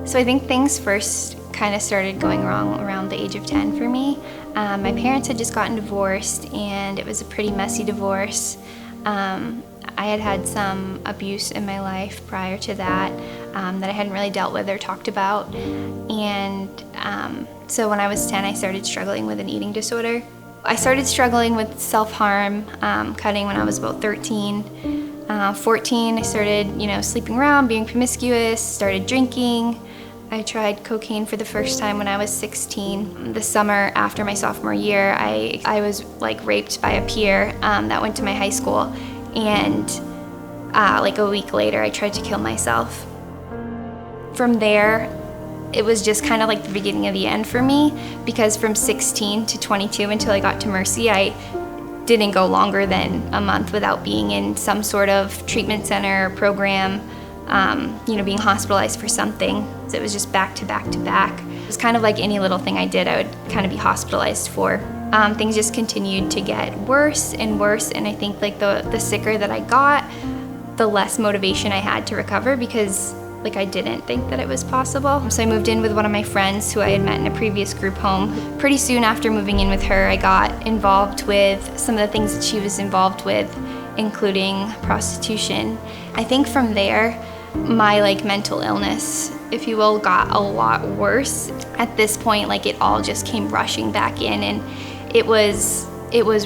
So I think things first kind of started going wrong around the age of 10 for me. My parents had just gotten divorced, and it was a pretty messy divorce. I had had some abuse in my life prior to that that I hadn't really dealt with or talked about. And so when I was 10, I started struggling with an eating disorder. I started struggling with self-harm, cutting when I was about 13. 14, I started, sleeping around, being promiscuous, started drinking. I tried cocaine for the first time when I was 16. The summer after my sophomore year, I was raped by a peer that went to my high school, and a week later, I tried to kill myself. From there, it was just kind of like the beginning of the end for me, because from 16 to 22 until I got to Mercy, I didn't go longer than a month without being in some sort of treatment center or program, being hospitalized for something. So it was just back to back to back. It was kind of like any little thing I did, I would kind of be hospitalized for. Things just continued to get worse and worse, and I think the sicker that I got, the less motivation I had to recover, because I didn't think that it was possible. So I moved in with one of my friends who I had met in a previous group home. Pretty soon after moving in with her, I got involved with some of the things that she was involved with, including prostitution. I think from there, my mental illness, if you will, got a lot worse. At this point, it all just came rushing back in, and it was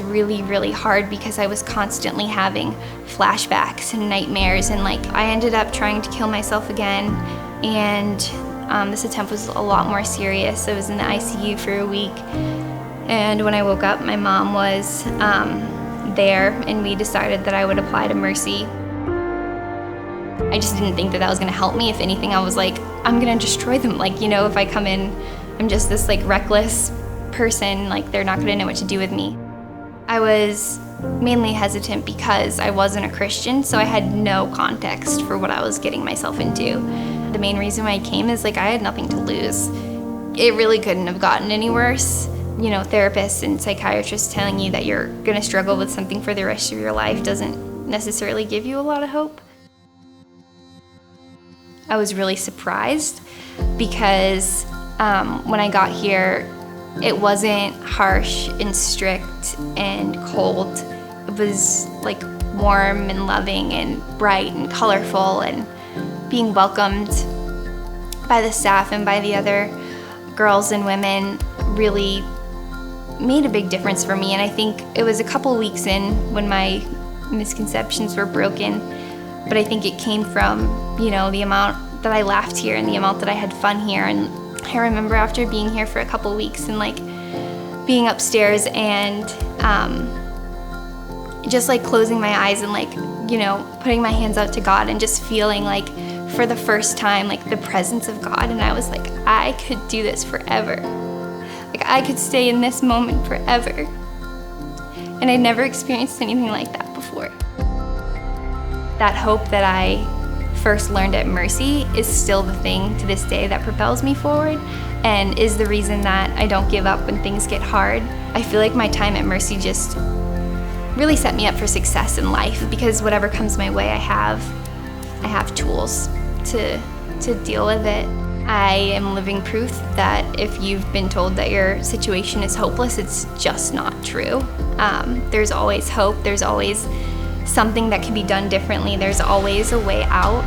really, really hard because I was constantly having flashbacks and nightmares, and I ended up trying to kill myself again, and this attempt was a lot more serious. I was in the ICU for a week, and when I woke up, my mom was there, and we decided that I would apply to Mercy. I just didn't think that was gonna help me. If anything, I was I'm gonna destroy them. If I come in, I'm just this reckless person, they're not gonna know what to do with me. I was mainly hesitant because I wasn't a Christian, so I had no context for what I was getting myself into. The main reason why I came is I had nothing to lose. It really couldn't have gotten any worse. Therapists and psychiatrists telling you that you're gonna struggle with something for the rest of your life doesn't necessarily give you a lot of hope. I was really surprised because when I got here, it wasn't harsh and strict and cold. It was warm and loving and bright and colorful, and being welcomed by the staff and by the other girls and women really made a big difference for me. And I think it was a couple weeks in when my misconceptions were broken, but I think it came from, the amount that I laughed here and the amount that I had fun here. And I remember after being here for a couple weeks and being upstairs and just closing my eyes and putting my hands out to God and just feeling for the first time the presence of God, and I was I could do this forever. I could stay in this moment forever. And I'd never experienced anything like that before. That hope that I first learned at Mercy is still the thing to this day that propels me forward, and is the reason that I don't give up when things get hard. I feel my time at Mercy just really set me up for success in life, because whatever comes my way, I have tools to deal with it. I am living proof that if you've been told that your situation is hopeless, it's just not true. There's always hope. There's always something that can be done differently. There's always a way out.